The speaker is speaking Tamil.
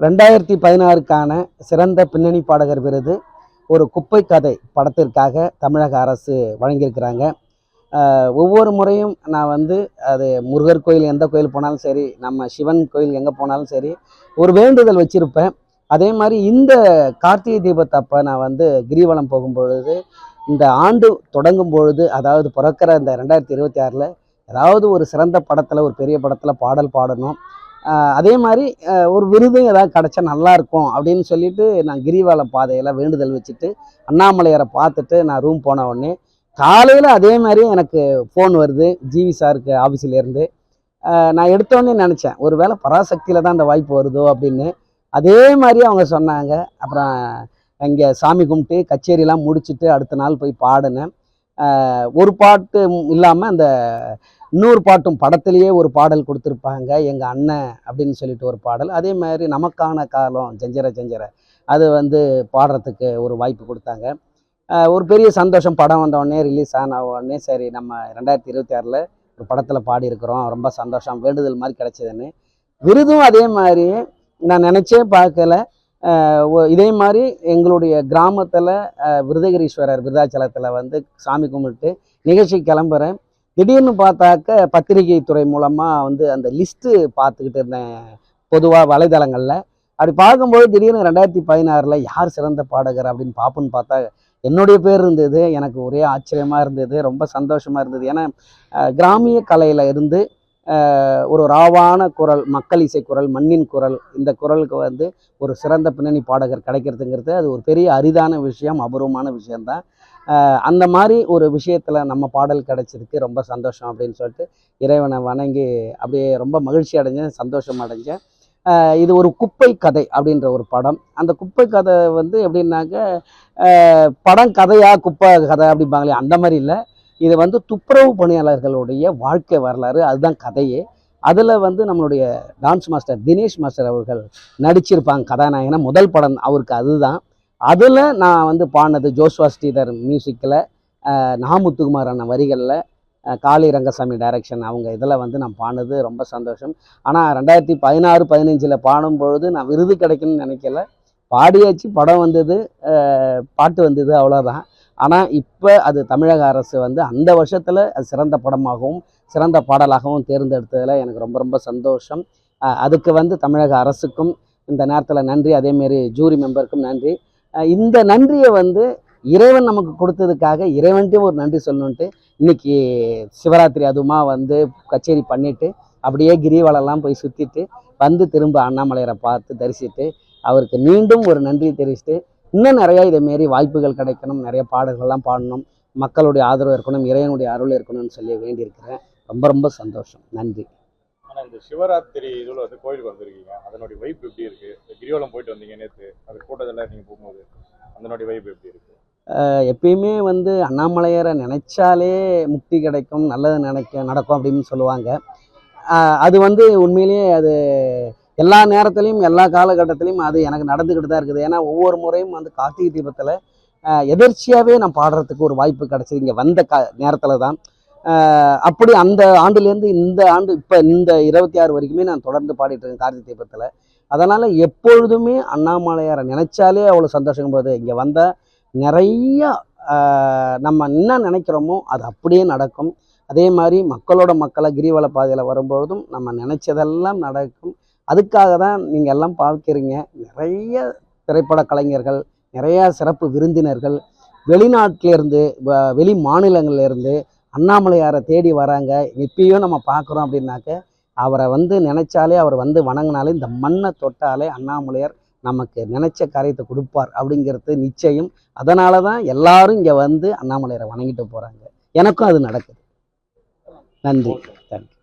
2016க்கான சிறந்த பின்னணி பாடகர் விருது ஒரு குப்பை கதை படத்திற்காக தமிழக அரசு வழங்கியிருக்கிறாங்க. ஒவ்வொரு முறையும் நான் அது முருகர் கோயில் எந்த கோயில் போனாலும் சரி, நம்ம சிவன் கோயில் எங்கே போனாலும் சரி, ஒரு வேண்டுதல் வச்சுருப்பேன். அதே மாதிரி இந்த கார்த்திகை தீபத்தப்போ நான் கிரிவலம் போகும்பொழுது, இந்த ஆண்டு தொடங்கும் பொழுது, அதாவது பிறக்கிற இந்த 2026ல் ஏதாவது ஒரு சிறந்த படத்தில், ஒரு பெரிய படத்தில் பாடல் பாடணும். அதே மாதிரி ஒரு விருதும் ஏதாவது கிடச்சா நல்லாயிருக்கும் அப்படின்னு சொல்லிட்டு நான் கிரிவல பாதையில் வேண்டுதல் வச்சுட்டு அண்ணாமலையாரை பார்த்துட்டு நான் ரூம் போன உடனே காலையில் அதே மாதிரி எனக்கு ஃபோன் வருது ஜிவி சாருக்கு ஆஃபீஸிலேருந்து. நான் எடுத்தோடனே நினச்சேன் ஒரு வேளை பராசக்தியில் தான் அந்த வாய்ப்பு வருதோ அப்படின்னு. அதே மாதிரி அவங்க சொன்னாங்க. அப்புறம் இங்கே சாமி கும்பிட்டு கச்சேரிலாம் முடிச்சுட்டு அடுத்த நாள் போய் பாடினேன். ஒரு பாட்டு இல்லாமல் அந்த இன்னொரு பாட்டும் படத்திலேயே ஒரு பாடல் கொடுத்துருப்பாங்க, எங்கள் அண்ணன் அப்படின்னு சொல்லிட்டு ஒரு பாடல். அதே மாதிரி நமக்கான காலம் ஜஞ்சர ஜஞ்சர அது பாடுறதுக்கு ஒரு வாய்ப்பு கொடுத்தாங்க. ஒரு பெரிய சந்தோஷம். படம் வந்த உடனே, ரிலீஸ் ஆன உடனே சரி நம்ம 2026ல் ஒரு படத்தில் பாடியிருக்கிறோம், ரொம்ப சந்தோஷம், வேண்டுதல் மாதிரி கிடச்சிதுன்னு. விருதும் அதே மாதிரி நான் நினச்சே பார்க்கல. இதே மாதிரி எங்களுடைய கிராமத்தில் விருதகிரீஸ்வரர் விருதாச்சலத்தில் சாமி கும்பிட்டு நிகழ்ச்சி கிளம்புறேன். திடீர்னு பார்த்தாக்க பத்திரிகை துறை மூலமாக அந்த லிஸ்ட்டு பார்த்துக்கிட்டு இருந்தேன் பொதுவாக வலைதளங்களில். அப்படி பார்க்கும்போது திடீர்னு 2016ல் யார் சிறந்த பாடகர் அப்படின்னு பார்ப்போன்னு பார்த்தா என்னுடைய பேர் இருந்தது. எனக்கு ஒரே ஆச்சரியமாக இருந்தது, ரொம்ப சந்தோஷமாக இருந்தது. ஏன்னா கிராமிய கலையில் இருந்து ஒரு ராவான குரல், மக்கள் இசை குரல், மண்ணின் குரல், இந்த குரலுக்கு ஒரு சிறந்த பின்னணி பாடகர் கிடைக்கிறதுங்கிறது அது ஒரு பெரிய அரிதான விஷயம், அபூர்வமான விஷயந்தான். அந்த மாதிரி ஒரு விஷயத்தில் நம்ம பாடல் கிடைச்சதுக்கு ரொம்ப சந்தோஷம் அப்படின்னு சொல்லிட்டு இறைவனை வணங்கி அப்படியே ரொம்ப மகிழ்ச்சி அடைஞ்சேன், சந்தோஷம் அடைஞ்சேன். இது ஒரு குப்பை கதை அப்படின்ற ஒரு படம். அந்த குப்பை கதை எப்படின்னாக்க படம் கதையா குப்பை கதை அப்படிம்பாங்களே, அந்த மாதிரி இல்லை. இது துப்புரவு பணியாளர்களுடைய வாழ்க்கை வரலாறு, அதுதான் கதையே. அதில் நம்மளுடைய டான்ஸ் மாஸ்டர் தினேஷ் மாஸ்டர் அவர்கள் நடிச்சிருப்பாங்க கதாநாயகனா. முதல் படம் அவருக்கு அதுதான். அதில் நான் பாடினது ஜோஸ்வா ஸ்ரீதர் மியூசிக்கில், நாமுத்துக்குமார் அண்ணன் வரிகளில், காளி ரங்கசாமி டைரக்ஷன் அவங்க இதில் நான் பாடினது ரொம்ப சந்தோஷம். ஆனால் 2016-15 பாடும்பொழுது நான் விருது கிடைக்குன்னு நினைக்கல. பாடியாச்சு, படம் வந்தது, பாட்டு வந்தது, அவ்வளோதான். ஆனால் இப்போ அது தமிழக அரசு அந்த வருஷத்தில் அது சிறந்த படமாகவும் சிறந்த பாடலாகவும் தேர்ந்தெடுத்ததில் எனக்கு ரொம்ப ரொம்ப சந்தோஷம். அதுக்கு தமிழக அரசுக்கும் இந்த நேரத்தில் நன்றி. அதேமாரி ஜூரி மெம்பருக்கும் நன்றி. இந்த நன்றியை இறைவன் நமக்கு கொடுத்ததுக்காக இறைவன்ட்டே ஒரு நன்றி சொல்லணுன்ட்டு இன்றைக்கி சிவராத்திரி அதுவுமா கச்சேரி பண்ணிவிட்டு அப்படியே கிரிவலம்லாம் போய் சுற்றிட்டு திரும்ப அண்ணாமலையரை பார்த்து தரிசித்து அவருக்கு மீண்டும் ஒரு நன்றி தெரிவிச்சுட்டு இன்னும் நிறையா இதேமாரி வாய்ப்புகள் கிடைக்கணும், நிறைய பாடல்கள்லாம் பாடணும், மக்களுடைய ஆதரவு இருக்கணும், இறைவனுடைய அருள் இருக்கணும்னு சொல்லி வேண்டியிருக்கிறேன். ரொம்ப ரொம்ப சந்தோஷம். நன்றி. ஆனால் இந்த சிவராத்திரி இதில் கோயிலுக்கு வந்திருக்கீங்க, அதனுடைய வைப் எப்படி இருக்குது? கிரிவலம் போயிட்டு வந்தீங்க நேற்று, அது கூட்டத்தில் நீங்கள் போகும்போது அதனுடைய வைப் எப்படி இருக்குது? எப்பயுமே அண்ணாமலையரை நினைச்சாலே முக்தி கிடைக்கும், நல்லது நடக்கும் அப்படின்னு சொல்லுவாங்க. அது உண்மையிலேயே அது எல்லா நேரத்துலையும் எல்லா காலகட்டத்திலையும் அது எனக்கு நடந்துக்கிட்டு தான் இருக்குது. ஏன்னா ஒவ்வொரு முறையும் கார்த்திகை தீபத்தில் எதர்ச்சியாகவே நான் பாடுறதுக்கு ஒரு வாய்ப்பு கிடச்சிது இங்கே வந்த நேரத்தில் தான். அப்படி அந்த ஆண்டுலேருந்து இந்த ஆண்டு இப்போ இந்த 26 வரைக்குமே நான் தொடர்ந்து பாடிட்டு இருக்கேன் கார்த்திகை தீபத்தில். அதனால் எப்பொழுதுமே அண்ணாமலையாரை நினைச்சாலே அவ்வளோ சந்தோஷம் போது. இங்கே வந்தால் நிறையா நம்ம என்ன நினைக்கிறோமோ அது அப்படியே நடக்கும். அதே மாதிரி மக்களாக கிரிவல பாதையில் வரும்பொழுதும் நம்ம நினச்சதெல்லாம் நடக்கும். அதுக்காக தான் நீங்கள் எல்லாம் பார்க்குறீங்க. நிறைய திரைப்பட கலைஞர்கள், நிறையா சிறப்பு விருந்தினர்கள் வெளிநாட்டிலேருந்து வெளி மாநிலங்கள்லேருந்து அண்ணாமலையாரை தேடி வராங்க. எப்பயும் நம்ம பார்க்குறோம் அப்படின்னாக்க அவரை நினச்சாலே, அவர் வணங்கினாலே, இந்த மண்ணை தொட்டாலே அண்ணாமலையார் நமக்கு நினச்ச காரியத்தை கொடுப்பார் அப்படிங்கிறது நிச்சயம். அதனால தான் எல்லாரும் இங்கே அண்ணாமலையாரை வணங்கிட்டு போகிறாங்க. எனக்கும் அது நடக்குது. நன்றி. தேங்க்யூ.